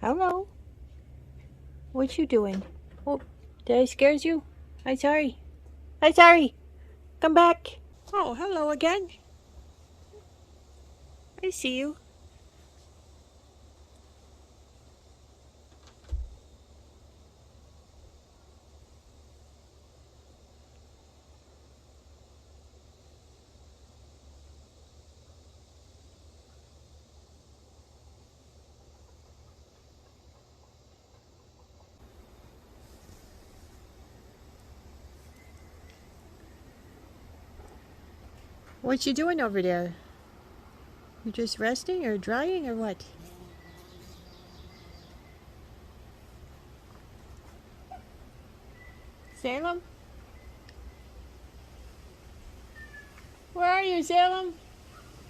Hello. What you doing? Oh, did I scare you? I'm sorry. I'm sorry. Come back. Oh, hello again. I see you. What you doing over there? You just resting or drying or what? Salem? Where are you, Salem?